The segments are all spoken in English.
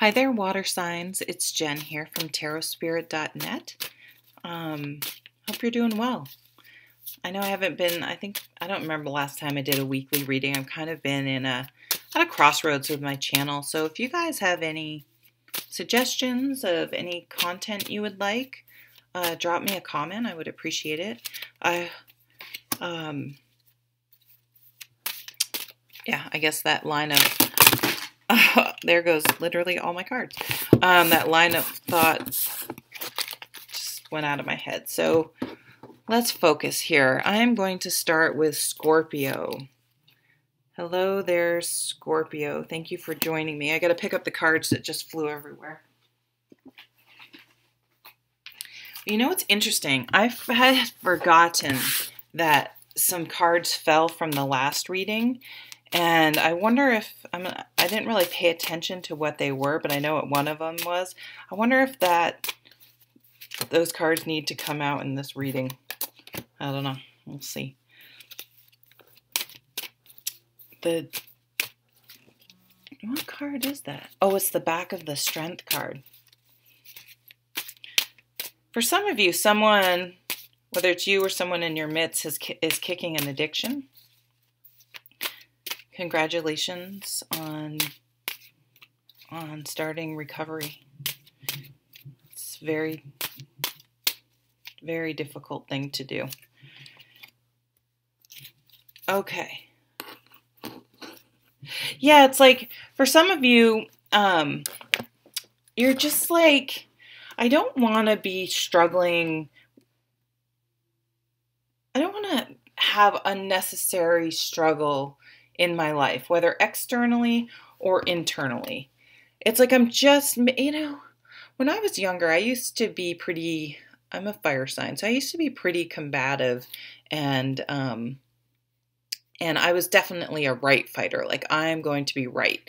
Hi there, water signs. It's Jen here from tarotspirit.net. Hope you're doing well. I know I haven't been, I don't remember the last time I did a weekly reading. I've kind of been at a crossroads with my channel. So if you guys have any suggestions of any content you would like, drop me a comment. I would appreciate it. Yeah, I guess that line of there goes literally all my cards. That line of thought just went out of my head. So let's focus here. I'm going to start with Scorpio. Hello there, Scorpio. Thank you for joining me. I got to pick up the cards that just flew everywhere. You know what's interesting? I had forgotten that some cards fell from the last reading. And I wonder if, I didn't really pay attention to what they were, but I know what one of them was. I wonder if those cards need to come out in this reading. I don't know. We'll see. What card is that? Oh, it's the back of the Strength card. For some of you, someone, whether it's you or someone in your midst, is kicking an addiction. Congratulations on starting recovery. It's a very, very difficult thing to do. Okay. Yeah, it's like for some of you, you're just like, I don't want to be struggling. I don't want to have unnecessary struggle in my life, whether externally or internally. It's like I'm just, when I was younger, I used to be I'm a fire sign, so I used to be pretty combative, and I was definitely a right fighter. Like, I'm going to be right.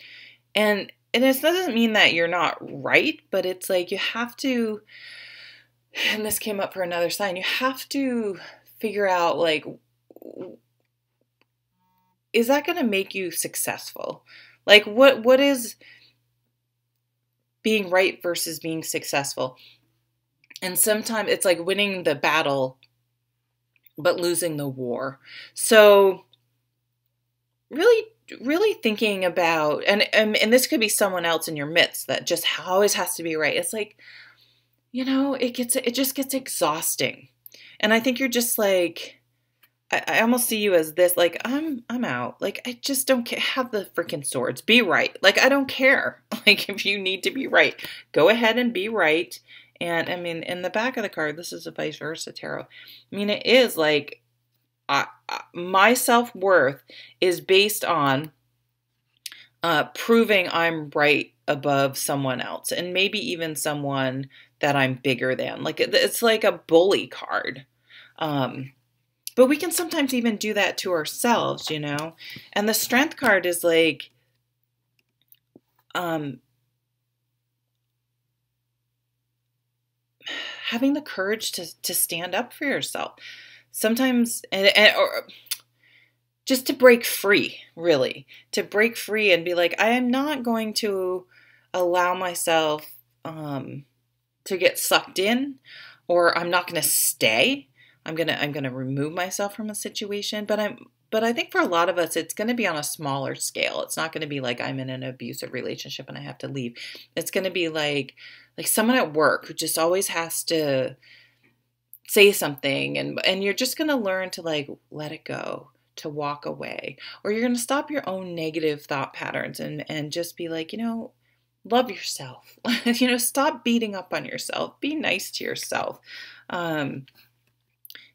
And it doesn't mean that you're not right, but it's like you have to, and this came up for another sign, you have to figure out, like, is that going to make you successful? Like, what is being right versus being successful? And sometimes it's like winning the battle, but losing the war. So really, really thinking about, and this could be someone else in your midst that just always has to be right. It's like, it just gets exhausting. And I think you're just like, I almost see you as this, like, I'm out. Like, I just don't care. Have the freaking swords. Be right. Like, I don't care. Like, if you need to be right, go ahead and be right. And, I mean, in the back of the card, this is a Vicevesra tarot. I mean, it is like, my self-worth is based on proving I'm right above someone else. And maybe even someone that I'm bigger than. Like, it's like a bully card. But we can sometimes even do that to ourselves, And the Strength card is like, having the courage to stand up for yourself. Sometimes, or just to break free, really. To break free and be like, I am not going to allow myself to get sucked in, or I'm not going to stay. I'm gonna remove myself from a situation, but I think for a lot of us, it's gonna be on a smaller scale. It's not gonna be like I'm in an abusive relationship and I have to leave. It's gonna be like someone at work who just always has to say something, and you're just gonna learn to like let it go, to walk away, or you're gonna stop your own negative thought patterns and just be like, love yourself. Stop beating up on yourself. Be nice to yourself.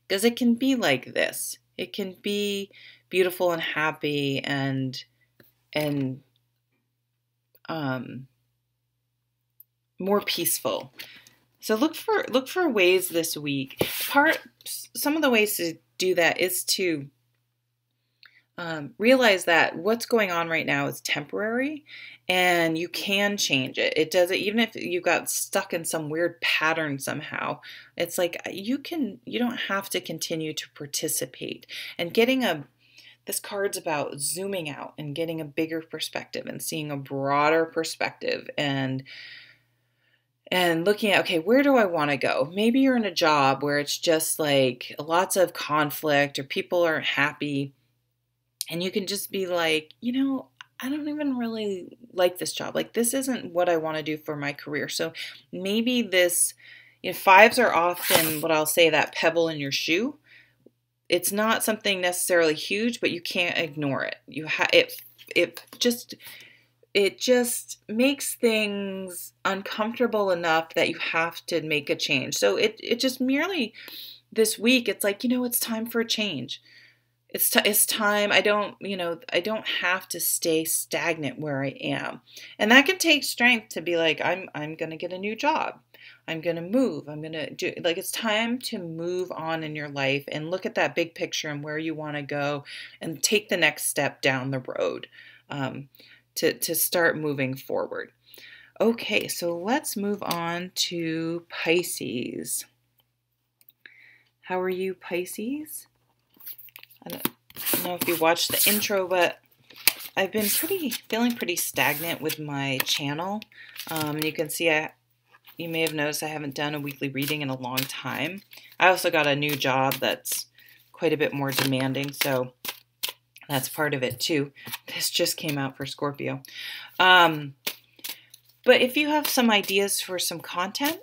Because it can be like this. It can be beautiful and happy and more peaceful. So look for ways this week. Some of the ways to do that is to realize that what's going on right now is temporary, and you can change it. It doesn't, even if you got stuck in some weird pattern somehow, it's like you don't have to continue to participate. And getting this card's about zooming out and getting a bigger perspective and seeing a broader perspective and looking at, okay, where do I want to go? Maybe you're in a job where it's just like lots of conflict or people aren't happy. And you can just be like, I don't even really like this job. Like, this isn't what I want to do for my career. So maybe this, fives are often what I'll say, that pebble in your shoe. It's not something necessarily huge, but you can't ignore it. It just makes things uncomfortable enough that you have to make a change. So it just merely this week, it's like, it's time for a change. It's time. I don't have to stay stagnant where I am. And that can take strength to be like, I'm going to get a new job. I'm going to move. I'm going to do, like, it's time to move on in your life and look at that big picture and where you want to go and take the next step down the road. To start moving forward. Okay, so let's move on to Pisces. How are you, Pisces? I don't know if you watched the intro, but I've been feeling pretty stagnant with my channel. You can see you may have noticed I haven't done a weekly reading in a long time. I also got a new job that's quite a bit more demanding, so that's part of it too. This just came out for Scorpio. But if you have some ideas for some content,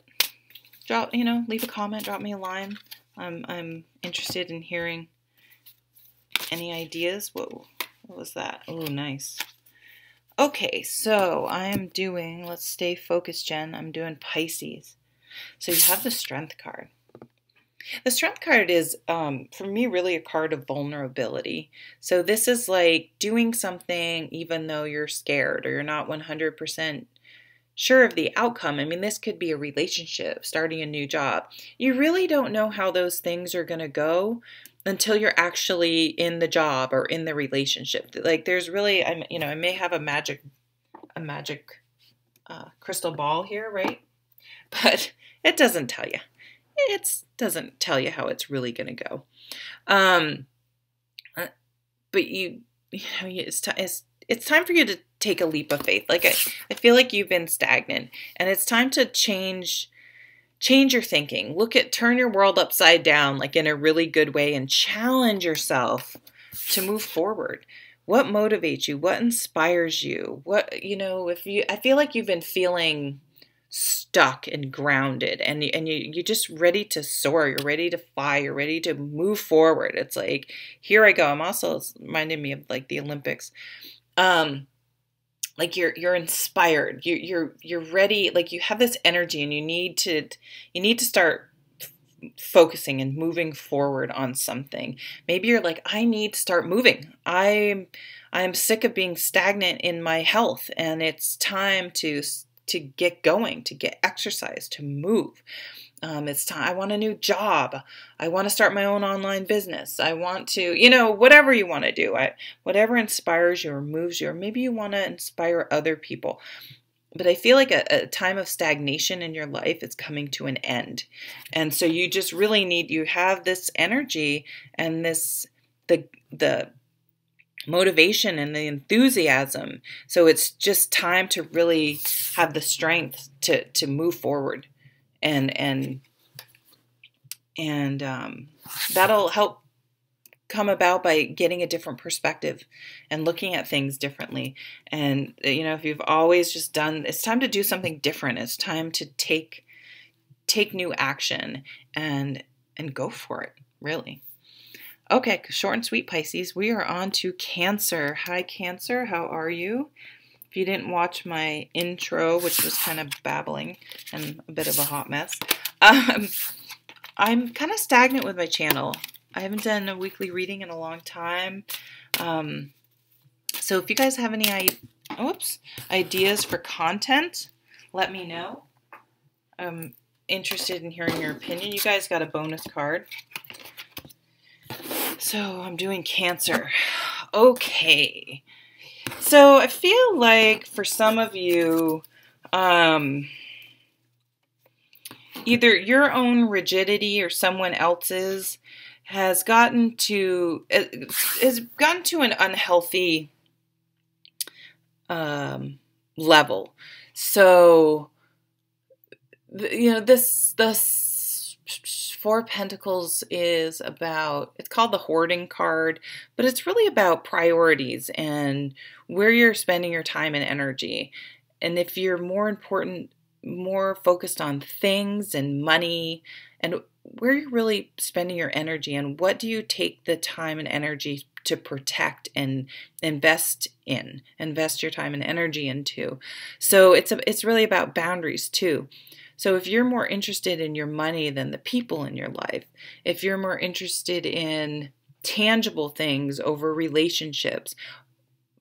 leave a comment, drop me a line. I'm interested in hearing any ideas. Whoa, what was that? Oh, nice. Okay, so let's stay focused, Jen. I'm doing Pisces. So you have the Strength card. The Strength card is, for me, really a card of vulnerability. So this is like doing something even though you're scared or you're not 100% sure of the outcome. I mean, this could be a relationship, starting a new job. You really don't know how those things are going to go until you're actually in the job or in the relationship. Like, there's really, I may have a magic crystal ball here, right? But it doesn't tell you. It doesn't tell you how it's really going to go. But it's time for you to take a leap of faith. Like, I feel like you've been stagnant, and it's time to change your thinking. Turn your world upside down, like in a really good way, and challenge yourself to move forward. What motivates you? What inspires you? I feel like you've been feeling stuck and grounded, and you're just ready to soar. You're ready to fly. You're ready to move forward. It's like, here I go. It's reminding me of like the Olympics. Like you're inspired. You're ready. Like, you have this energy, and you need to start focusing and moving forward on something. Maybe you're like, I need to start moving. I'm sick of being stagnant in my health, and it's time to get going, to get exercise, to move. It's time. I want a new job. I want to start my own online business. I want to, whatever you want to do, whatever inspires you or moves you, or maybe you want to inspire other people. But I feel like a time of stagnation in your life is coming to an end. And so you just really you have this energy and the motivation and the enthusiasm. So it's just time to really have the strength to move forward, and that'll help come about by getting a different perspective and looking at things differently. And if you've always just it's time to do something different. It's time to take new action and go for it, really. Okay, short and sweet, Pisces. We are on to Cancer. Hi, Cancer. How are you? If you didn't watch my intro, which was kind of babbling and a bit of a hot mess, I'm kind of stagnant with my channel. I haven't done a weekly reading in a long time. So if you guys have any ideas for content, let me know. I'm interested in hearing your opinion. You guys got a bonus card. So I'm doing Cancer. Okay. So I feel like for some of you, either your own rigidity or someone else's has gotten to an unhealthy level. So, this Four of Pentacles is about, it's called the hoarding card, but it's really about priorities and where you're spending your time and energy. And if you're more focused on things and money, and where you're really spending your energy, and what do you take the time and energy to protect and invest your time and energy into. So it's really about boundaries too. So if you're more interested in your money than the people in your life, if you're more interested in tangible things over relationships,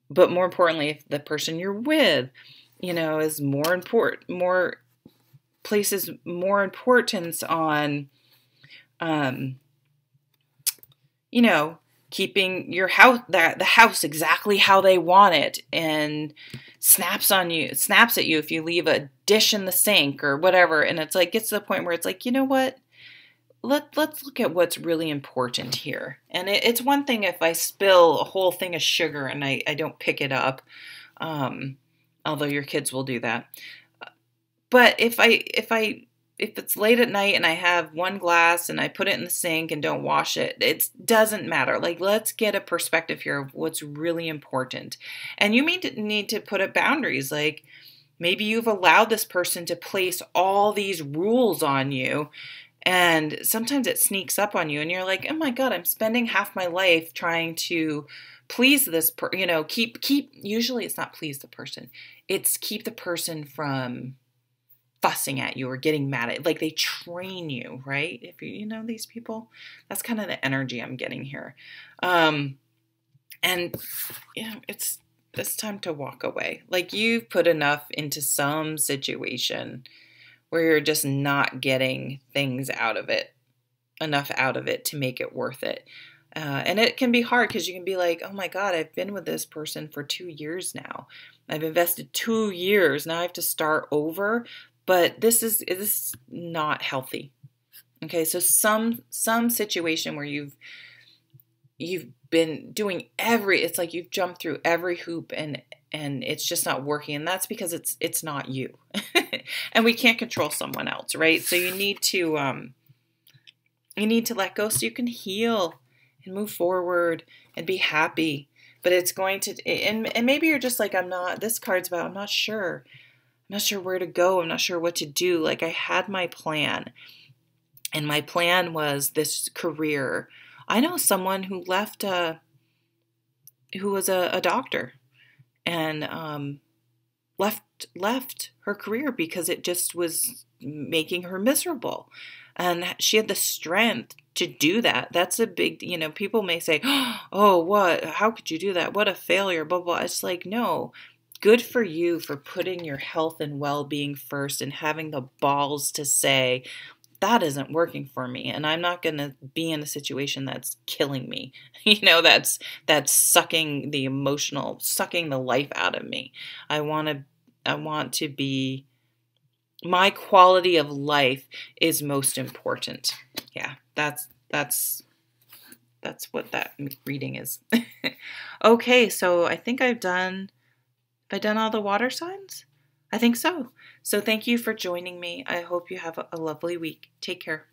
but more importantly, if the person you're with, is more important, places more importance on, keeping your house, the house exactly how they want it, and snaps at you if you leave a dish in the sink or whatever. And it's like, gets to the point where it's like, you know what? Let's look at what's really important here. And it's one thing if I spill a whole thing of sugar and I don't pick it up, although your kids will do that. But if it's late at night and I have one glass and I put it in the sink and don't wash it, it doesn't matter. Like, let's get a perspective here of what's really important. And you need to put up boundaries. Like, maybe you've allowed this person to place all these rules on you, and sometimes it sneaks up on you and you're like, oh my God, I'm spending half my life trying to please this usually it's not please the person. It's keep the person from fussing at you or getting mad at, like they train you, right? If you know these people, that's kind of the energy I'm getting here. And it's time to walk away. Like, you've put enough into some situation where you're just not getting enough out of it to make it worth it. And it can be hard because you can be like, oh my God, I've been with this person for 2 years now. I've invested 2 years. Now I have to start over. But this is not healthy. Okay, so some situation where you've been doing it's like you've jumped through every hoop and it's just not working, and that's because it's not you. And we can't control someone else, right? So you need to let go so you can heal and move forward and be happy. But it's going to, and maybe you're just like, this card's about, I'm not sure where to go. I'm not sure what to do. Like, I had my plan, and my plan was this career. I know someone who left, who was a doctor, and left her career because it just was making her miserable. And she had the strength to do that. That's a big, people may say, oh, how could you do that? What a failure, blah, blah. It's like, no. Good for you for putting your health and well-being first and having the balls to say, that isn't working for me, and I'm not going to be in a situation that's killing me. That's sucking the life out of me. I want to be, my quality of life is most important. Yeah, that's what that reading is. Okay, so I think I've done all the water signs? I think so. So thank you for joining me. I hope you have a lovely week. Take care.